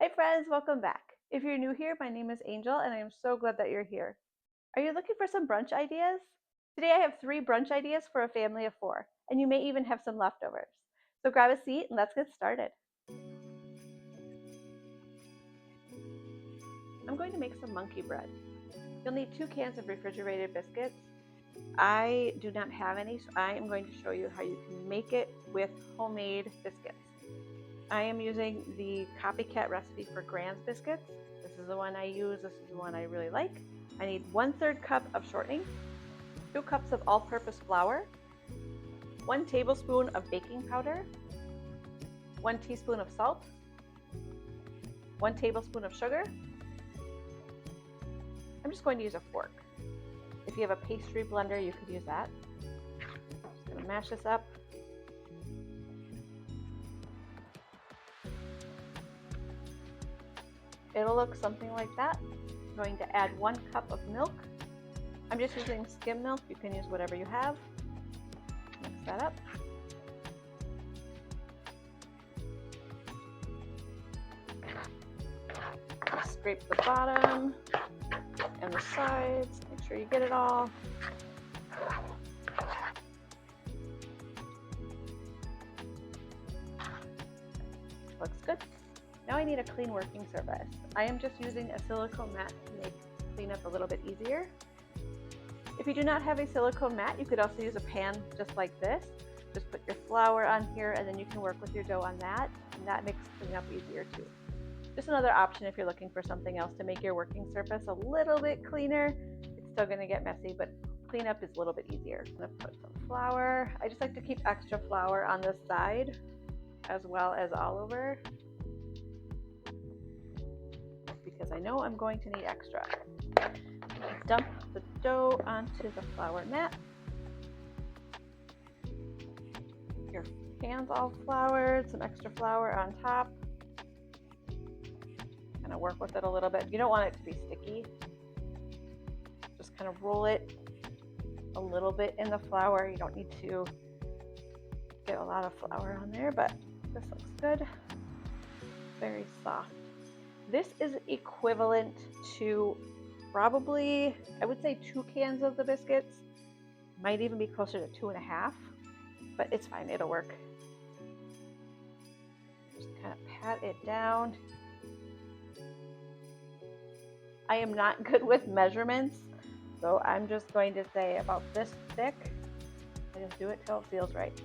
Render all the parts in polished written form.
Hey friends, welcome back. If you're new here, my name is Angel and I am so glad that you're here. Are you looking for some brunch ideas? Today I have 3 brunch ideas for a family of 4, and you may even have some leftovers. So grab a seat and let's get started. I'm going to make some monkey bread. You'll need 2 cans of refrigerated biscuits. I do not have any, so I am going to show you how you can make it with homemade biscuits. I am using the copycat recipe for Cans Biscuits. This is the one I use. This is the one I really like. I need 1/3 cup of shortening, 2 cups of all-purpose flour, 1 tablespoon of baking powder, 1 teaspoon of salt, 1 tablespoon of sugar. I'm just going to use a fork. If you have a pastry blender, you could use that. I'm just going to mash this up. It'll look something like that. I'm going to add 1 cup of milk. I'm just using skim milk. You can use whatever you have. Mix that up. Scrape the bottom and the sides. Make sure you get it all. Looks good. Now I need a clean working surface. I am just using a silicone mat to make cleanup a little bit easier. If you do not have a silicone mat, you could also use a pan just like this. Just put your flour on here and then you can work with your dough on that, and that makes cleanup easier too. Just another option if you're looking for something else to make your working surface a little bit cleaner. It's still going to get messy, but cleanup is a little bit easier. I'm going to put some flour. I just like to keep extra flour on this side as well as all over, because I know I'm going to need extra. Dump the dough onto the flour mat. Your pan's all floured, some extra flour on top. Kind of work with it a little bit. You don't want it to be sticky. Just kind of roll it a little bit in the flour. You don't need to get a lot of flour on there, but this looks good. Very soft. This is equivalent to probably, I would say 2 cans of the biscuits. Might even be closer to 2.5, but it's fine, it'll work. Just kind of pat it down. I am not good with measurements, so I'm just going to say about this thick. I just do it till it feels right,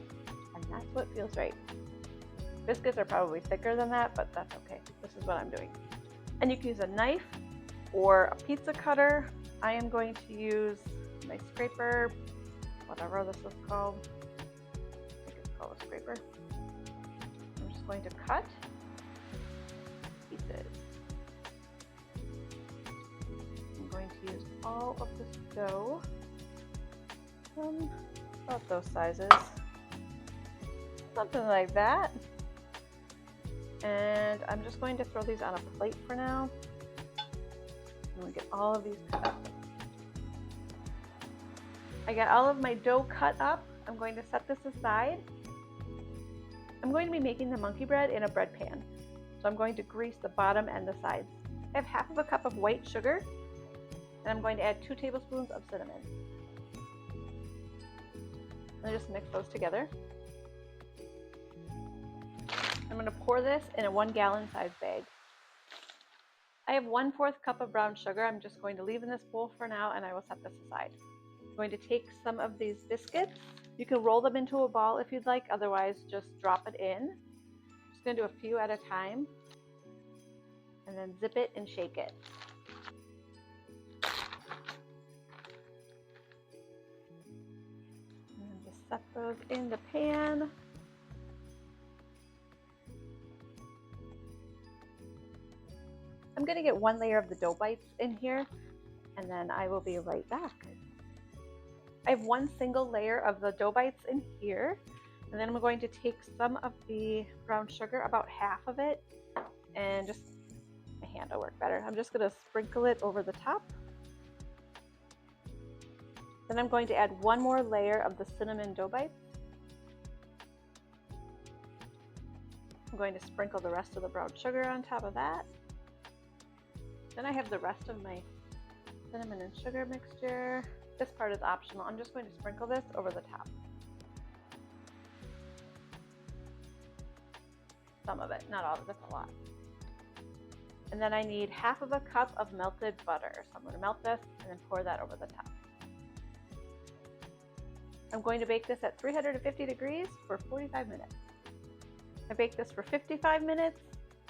and that's what feels right. Biscuits are probably thicker than that, but that's okay. This is what I'm doing. And you can use a knife or a pizza cutter. I am going to use my scraper, whatever this is called. I think it's called a scraper. I'm just going to cut pieces. I'm going to use all of this dough, about those sizes, something like that. And I'm just going to throw these on a plate for now. I'm going to get all of these cut up. I got all of my dough cut up. I'm going to set this aside. I'm going to be making the monkey bread in a bread pan. So I'm going to grease the bottom and the sides. I have half of a cup of white sugar, and I'm going to add 2 tablespoons of cinnamon. And just mix those together. I'm going to pour this in a 1-gallon size bag. I have 1/4 cup of brown sugar. I'm just going to leave in this bowl for now, and I will set this aside. I'm going to take some of these biscuits. You can roll them into a ball if you'd like, otherwise just drop it in. I'm just going to do a few at a time, and then zip it and shake it. And then just set those in the pan. I'm going to get 1 layer of the dough bites in here, and then I will be right back. I have 1 single layer of the dough bites in here, and then I'm going to take some of the brown sugar, about half of it, and just, my hand will work better. I'm just going to sprinkle it over the top. Then I'm going to add 1 more layer of the cinnamon dough bites. I'm going to sprinkle the rest of the brown sugar on top of that. Then I have the rest of my cinnamon and sugar mixture. This part is optional. I'm just going to sprinkle this over the top. Some of it, not all of it, that's a lot. And then I need half of a cup of melted butter. So I'm going to melt this and then pour that over the top. I'm going to bake this at 350 degrees for 45 minutes. I baked this for 55 minutes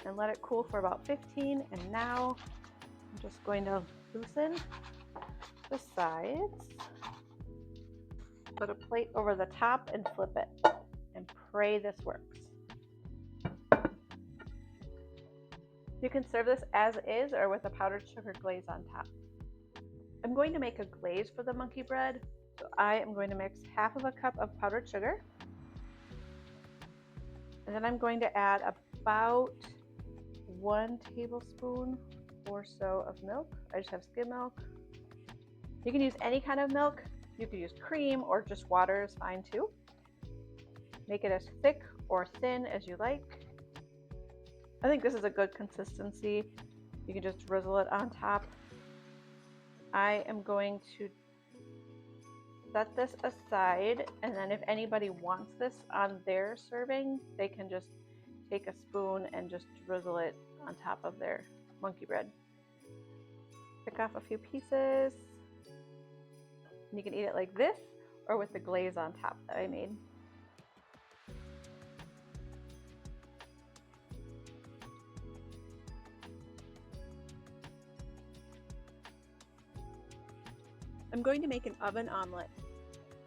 and let it cool for about 15. And now I'm just going to loosen the sides, put a plate over the top and flip it, and pray this works. You can serve this as is or with a powdered sugar glaze on top. I'm going to make a glaze for the monkey bread, so I am going to mix half of a cup of powdered sugar, and then I'm going to add about 1 tablespoon or so of milk. I just have skim milk. You can use any kind of milk. You could use cream or just water is fine too. Make it as thick or thin as you like. I think this is a good consistency. You can just drizzle it on top. I am going to set this aside, and then if anybody wants this on their serving, they can just take a spoon and just drizzle it on top of their monkey bread. Pick off a few pieces. You can eat it like this or with the glaze on top that I made. I'm going to make an oven omelet.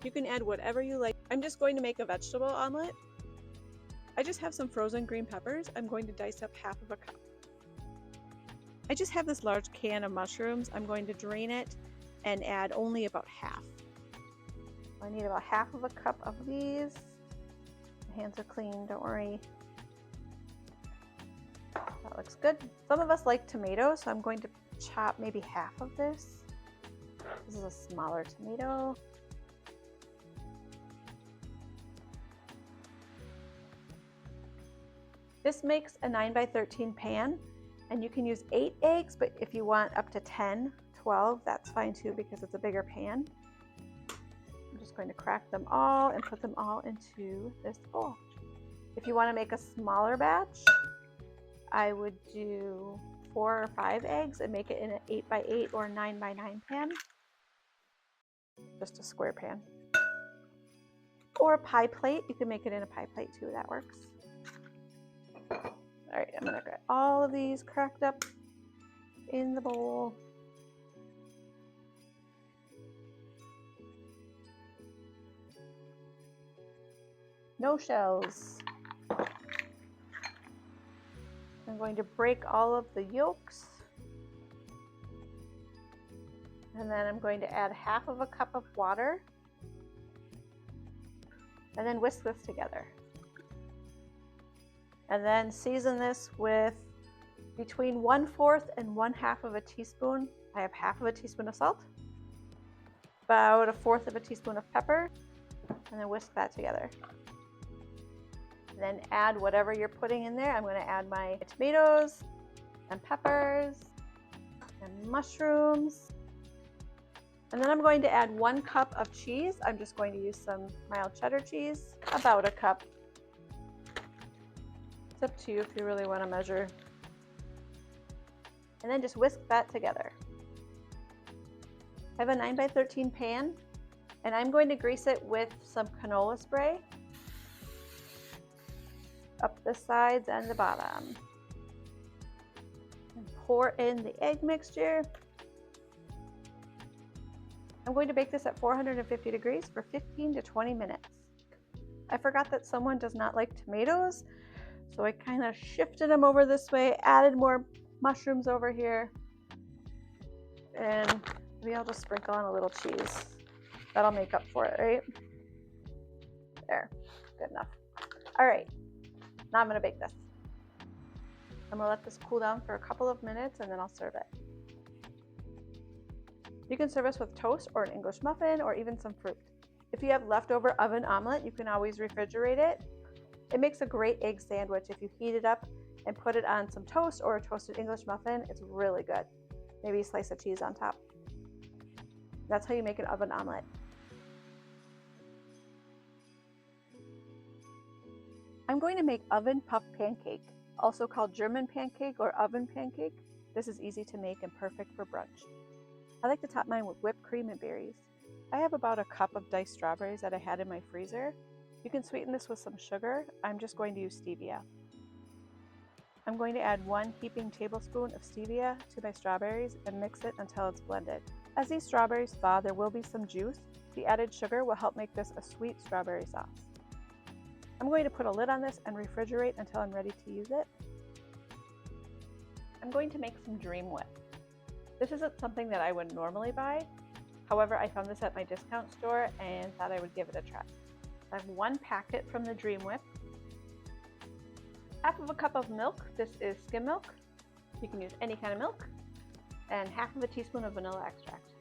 You can add whatever you like. I'm just going to make a vegetable omelet. I just have some frozen green peppers. I'm going to dice up half of a cup. I just have this large can of mushrooms. I'm going to drain it and add only about half. I need about half of a cup of these. My hands are clean, don't worry. That looks good. Some of us like tomatoes, so I'm going to chop maybe half of this. This is a smaller tomato. This makes a 9x13 pan, and you can use 8 eggs, but if you want up to 10, 12, that's fine too because it's a bigger pan. I'm just going to crack them all and put them all into this bowl. If you want to make a smaller batch, I would do 4 or 5 eggs and make it in an 8x8 or 9x9 pan. Just a square pan. Or a pie plate. You can make it in a pie plate too, that works. Alright, I'm going to get all of these cracked up in the bowl. No shells. I'm going to break all of the yolks. And then I'm going to add half of a cup of water. And then whisk this together. And then season this with between 1/4 and 1/2 of a teaspoon. I have half of a teaspoon of salt, about 1/4 of a teaspoon of pepper, and then whisk that together. And then add whatever you're putting in there. I'm going to add my tomatoes and peppers and mushrooms. And then I'm going to add 1 cup of cheese. I'm just going to use some mild cheddar cheese, about a cup. It's up to you if you really want to measure. And then just whisk that together. I have a 9x13 pan, and I'm going to grease it with some canola spray up the sides and the bottom. And pour in the egg mixture. I'm going to bake this at 450 degrees for 15 to 20 minutes. I forgot that someone does not like tomatoes, so I kind of shifted them over this way, added more mushrooms over here, and maybe I'll just sprinkle on a little cheese. That'll make up for it, right? There, good enough. All right, now I'm gonna bake this. I'm gonna let this cool down for a couple of minutes and then I'll serve it. You can serve this with toast or an English muffin or even some fruit. If you have leftover oven omelet, you can always refrigerate it. It makes a great egg sandwich if you heat it up and put it on some toast or a toasted English muffin. It's really good. Maybe a slice of cheese on top. That's how you make an oven omelet. I'm going to make oven puff pancake, also called German pancake or oven pancake. This is easy to make and perfect for brunch. I like to top mine with whipped cream and berries. I have about a cup of diced strawberries that I had in my freezer. You can sweeten this with some sugar. I'm just going to use stevia. I'm going to add 1 heaping tablespoon of stevia to my strawberries and mix it until it's blended. As these strawberries thaw, there will be some juice. The added sugar will help make this a sweet strawberry sauce. I'm going to put a lid on this and refrigerate until I'm ready to use it. I'm going to make some Dream Whip. This isn't something that I would normally buy. However, I found this at my discount store and thought I would give it a try. I have 1 packet from the Dream Whip, half of a cup of milk. This is skim milk. You can use any kind of milk, and half of a teaspoon of vanilla extract.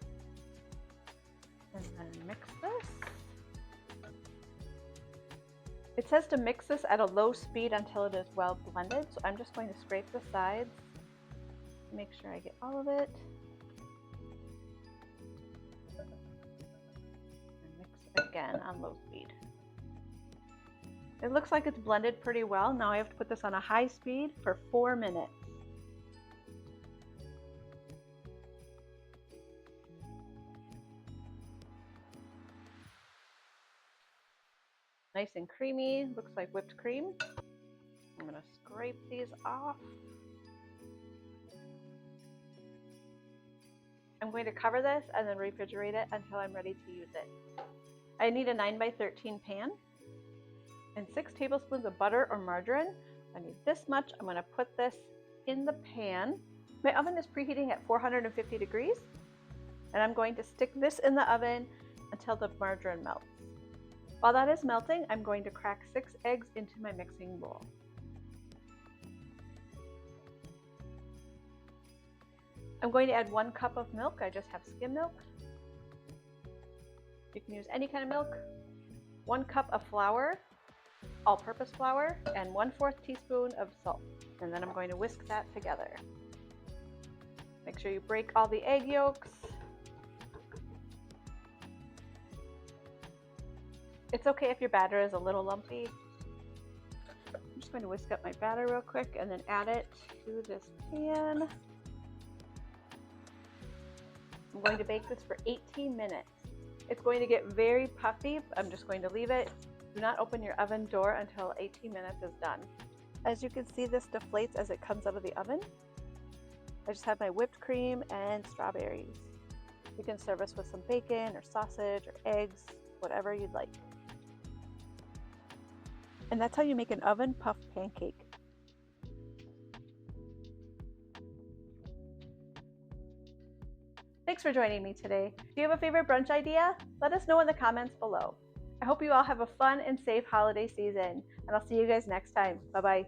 And then mix this. It says to mix this at a low speed until it is well blended, so I'm just going to scrape the sides, make sure I get all of it, and mix it again on low speed. It looks like it's blended pretty well. Now I have to put this on a high speed for 4 minutes. Nice and creamy, looks like whipped cream. I'm going to scrape these off. I'm going to cover this and then refrigerate it until I'm ready to use it. I need a 9x13 pan and 6 tablespoons of butter or margarine. I need this much. I'm going to put this in the pan. My oven is preheating at 450 degrees, and I'm going to stick this in the oven until the margarine melts. While that is melting, I'm going to crack 6 eggs into my mixing bowl. I'm going to add 1 cup of milk. I just have skim milk. You can use any kind of milk. 1 cup of flour, all-purpose flour, and 1/4 teaspoon of salt. And then I'm going to whisk that together. Make sure you break all the egg yolks. It's okay if your batter is a little lumpy. I'm just going to whisk up my batter real quick and then add it to this pan. I'm going to bake this for 18 minutes. It's going to get very puffy. I'm just going to leave it. Do not open your oven door until 18 minutes is done. As you can see, this deflates as it comes out of the oven. I just have my whipped cream and strawberries. You can serve this with some bacon or sausage or eggs, whatever you'd like. And that's how you make an oven puff pancake. Thanks for joining me today. Do you have a favorite brunch idea? Let us know in the comments below. I hope you all have a fun and safe holiday season, and I'll see you guys next time. Bye-bye.